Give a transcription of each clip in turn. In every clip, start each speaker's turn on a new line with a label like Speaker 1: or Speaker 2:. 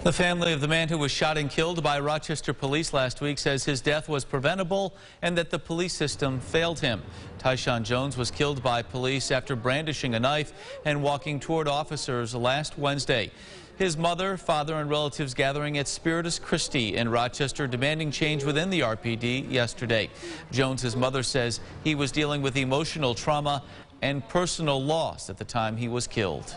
Speaker 1: The family of the man who was shot and killed by Rochester police last week says his death was preventable and that the police system failed him. Tyshawn Jones was killed by police after brandishing a knife and walking toward officers last Wednesday. His mother, father, and relatives gathering at Spiritus Christi in Rochester demanding change within the RPD yesterday. Jones's mother says he was dealing with emotional trauma and personal loss at the time he was killed.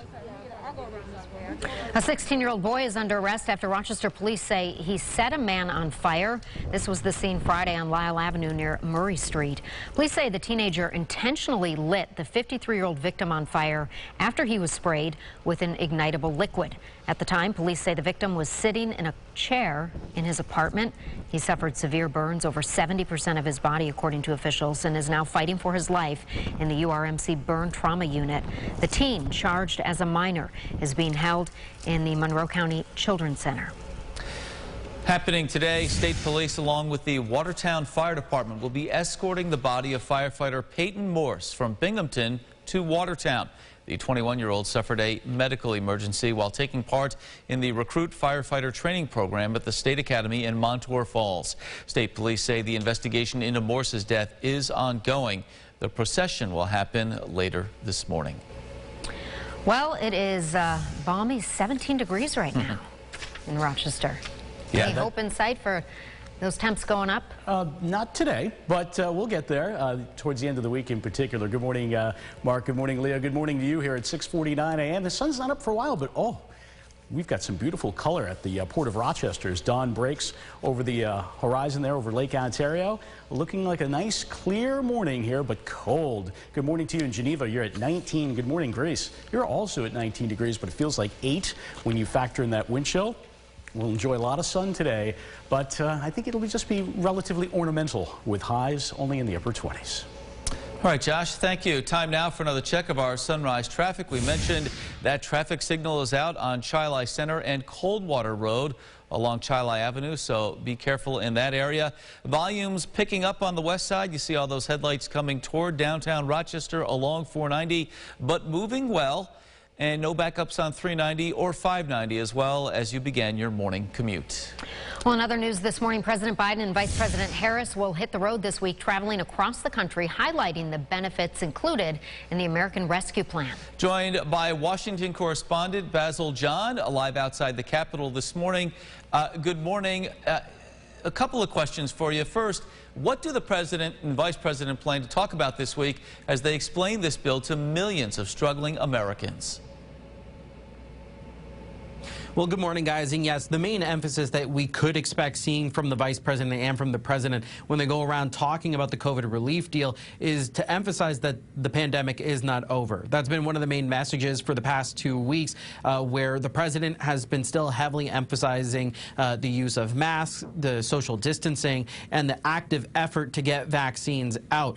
Speaker 2: A 16-year-old boy is under arrest after Rochester police say he set a man on fire. This was the scene Friday on Lyle Avenue near Murray Street. Police say the teenager intentionally lit the 53-year-old victim on fire after he was sprayed with an ignitable liquid. At the time, police say the victim was sitting in a chair in his apartment. He suffered severe burns, over 70% of his body, according to officials, and is now fighting for his life in the URMC burn trauma unit. The teen, charged as a minor, is being held in the Monroe County Children's Center.
Speaker 1: Happening today, state police along with the Watertown Fire Department will be escorting the body of firefighter Peyton Morse from Binghamton to Watertown. The 21-year-old suffered a medical emergency while taking part in the Recruit Firefighter Training Program at the State Academy in Montour Falls. State police say the investigation into Morse's death is ongoing. The procession will happen later this morning.
Speaker 2: Well, it is balmy 17 degrees right now in Rochester.
Speaker 3: Yeah,
Speaker 2: Any hope in sight for those temps going up?
Speaker 3: Not today, but we'll get there towards the end of the week in particular. Good morning, Mark. Good morning, Leah. Good morning to you here at 6:49 a.m. The sun's not up for a while, but we've got some beautiful color at the Port of Rochester as dawn breaks over the horizon there over Lake Ontario. Looking like a nice clear morning here, but cold. Good morning to you in Geneva. You're at 19. Good morning, Greece. You're also at 19 degrees, but it feels like 8 when you factor in that wind chill. We'll enjoy a lot of sun today, but I think it'll just be relatively ornamental with highs only in the upper 20s.
Speaker 1: All right, Josh, thank you. Time now for another check of our sunrise traffic. We mentioned that traffic signal is out on Chili Center and Coldwater Road along Chili Avenue, so be careful in that area. Volumes picking up on the west side. You see all those headlights coming toward downtown Rochester along 490, but moving well. And no backups on 390 or 590 as well as you began your morning commute.
Speaker 2: Well, in other news this morning, President Biden and Vice President Harris will hit the road this week, traveling across the country, highlighting the benefits included in the American Rescue Plan. Joined by Washington correspondent Basil John, live outside the Capitol this morning. Good morning. A couple of questions for you. First, what do the President and Vice President plan to talk about this week as they explain this bill to millions of struggling Americans?
Speaker 4: Well, good morning, guys. And yes, the main emphasis that we could expect seeing from the Vice President and from the President when they go around talking about the COVID relief deal is to emphasize that the pandemic is not over. That's been one of the main messages for the past 2 weeks, where the President has been still heavily emphasizing the use of masks, the social distancing, and the active effort to get vaccines out.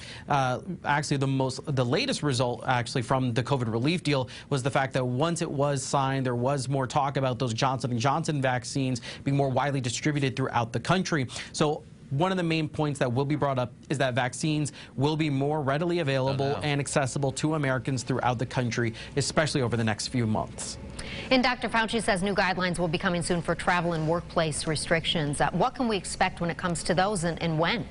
Speaker 4: Actually, the latest result actually from the COVID relief deal was the fact that once it was signed, there was more talk about those Johnson & Johnson vaccines being more widely distributed throughout the country. So one of the main points that will be brought up is that vaccines will be more readily available and accessible to Americans throughout the country, especially over the next few months.
Speaker 2: And Dr. Fauci says new guidelines will be coming soon for travel and workplace restrictions. What can we expect when it comes to those and when?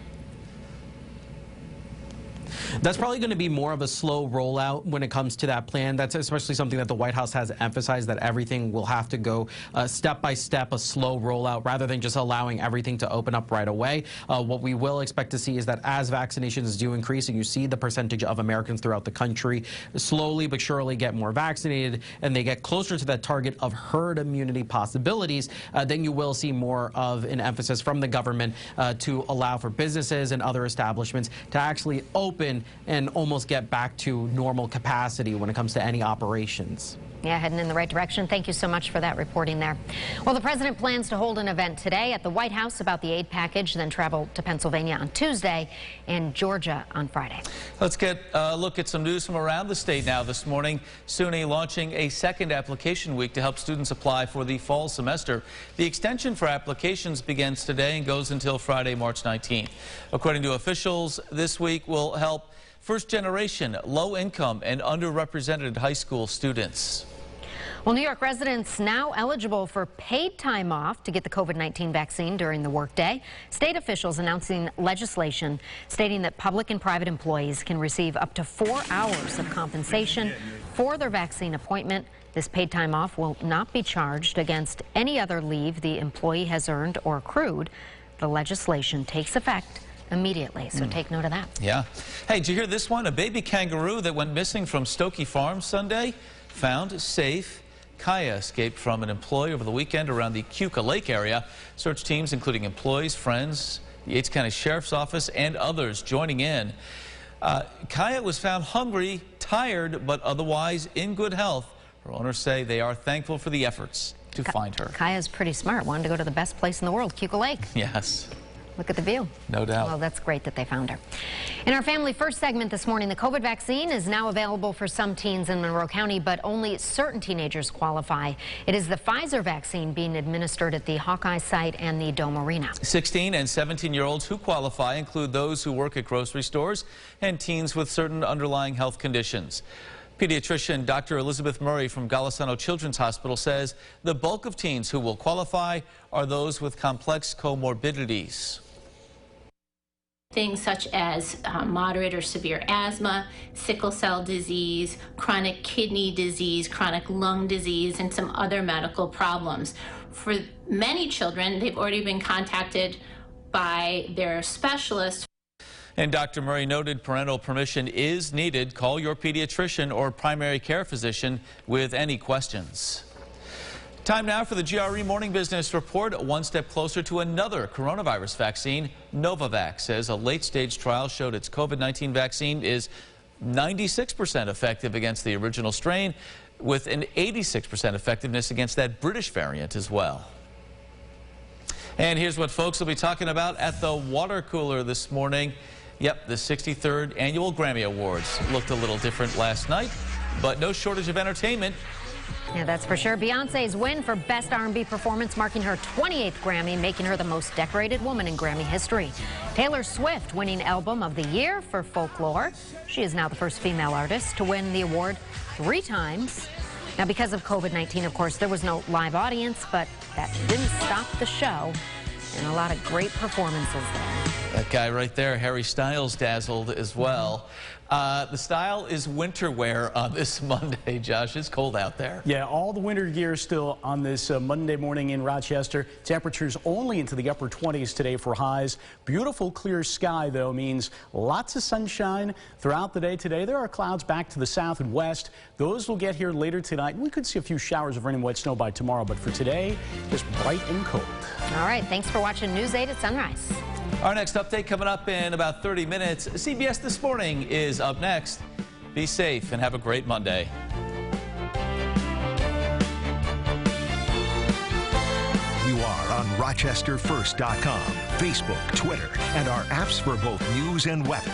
Speaker 4: That's probably going to be more of a slow rollout when it comes to that plan. That's especially something that the White House has emphasized, that everything will have to go step by step, a slow rollout, rather than just allowing everything to open up right away. What we will expect to see is that as vaccinations do increase and you see the percentage of Americans throughout the country slowly but surely get more vaccinated and they get closer to that target of herd immunity possibilities, then you will see more of an emphasis from the government to allow for businesses and other establishments to actually open and almost get back to normal capacity when it comes to any operations.
Speaker 2: Yeah, heading in the right direction. Thank you so much for that reporting there. Well, the president plans to hold an event today at the White House about the aid package, then travel to Pennsylvania on Tuesday and Georgia on Friday.
Speaker 1: Let's get a look at some news from around the state now this morning. SUNY launching a second application week to help students apply for the fall semester. The extension for applications begins today and goes until Friday, March 19th. According to officials, this week will help first-generation, low-income, and underrepresented high school students.
Speaker 2: Well, New York residents now eligible for paid time off to get the COVID-19 vaccine during the workday. State officials announcing legislation stating that public and private employees can receive up to 4 hours of compensation for their vaccine appointment. This paid time off will not be charged against any other leave the employee has earned or accrued. The legislation takes effect immediately, so take note of that.
Speaker 1: Yeah. Hey, did you hear this one? A baby kangaroo that went missing from Stokey Farm Sunday, found safe. Kaya escaped from an employee over the weekend around the Keuka Lake area. Search teams, including employees, friends, the Yates County Sheriff's Office, and others joining in. Kaya was found hungry, tired, but otherwise in good health. Her owners say they are thankful for the efforts to find her.
Speaker 2: Kaya's pretty smart. Wanted to go to the best place in the world, Keuka Lake.
Speaker 1: Yes.
Speaker 2: Look at the view.
Speaker 1: No doubt.
Speaker 2: Well, that's great that they found her. In our Family First segment this morning, the COVID vaccine is now available for some teens in Monroe County, but only certain teenagers qualify. It is the Pfizer vaccine being administered at the Hawkeye site and the Dome Arena.
Speaker 1: 16 and 17-year-olds who qualify include those who work at grocery stores and teens with certain underlying health conditions. Pediatrician Dr. Elizabeth Murray from Golisano Children's Hospital says the bulk of teens who will qualify are those with complex comorbidities.
Speaker 5: Things such as moderate or severe asthma, sickle cell disease, chronic kidney disease, chronic lung disease, and some other medical problems. For many children, they've already been contacted by their specialist.
Speaker 1: And Dr. Murray noted parental permission is needed. Call your pediatrician or primary care physician with any questions. Time now for the GRE Morning Business Report. One step closer to another coronavirus vaccine. Novavax says a late-stage trial showed its COVID-19 vaccine is 96% effective against the original strain, with an 86% effectiveness against that British variant as well. And here's what folks will be talking about at the water cooler this morning. Yep, the 63rd Annual Grammy Awards looked a little different last night, but no shortage of entertainment.
Speaker 2: Yeah, that's for sure. Beyonce's win for Best R&B Performance, marking her 28th Grammy, making her the most decorated woman in Grammy history. Taylor Swift winning Album of the Year for Folklore. She is now the first female artist to win the award 3 times. Now, because of COVID-19, of course, there was no live audience, but that didn't stop the show. And a lot of great performances there.
Speaker 1: That guy right there, Harry Styles, dazzled as well. The style is winter wear on this Monday, Josh. It's cold out there.
Speaker 3: Yeah, all the winter gear still on this Monday morning in Rochester. Temperatures only into the upper 20s today for highs. Beautiful clear sky, though, means lots of sunshine throughout the day today. There are clouds back to the south and west. Those will get here later tonight. We could see a few showers of rain and wet snow by tomorrow, but for today, just bright and cold.
Speaker 2: All right, thanks for watching News 8 at Sunrise.
Speaker 1: Our next update coming up in about 30 minutes. CBS This Morning is up next. Be safe and have a great Monday.
Speaker 6: You are on RochesterFirst.com, Facebook, Twitter, and our apps for both news and weather.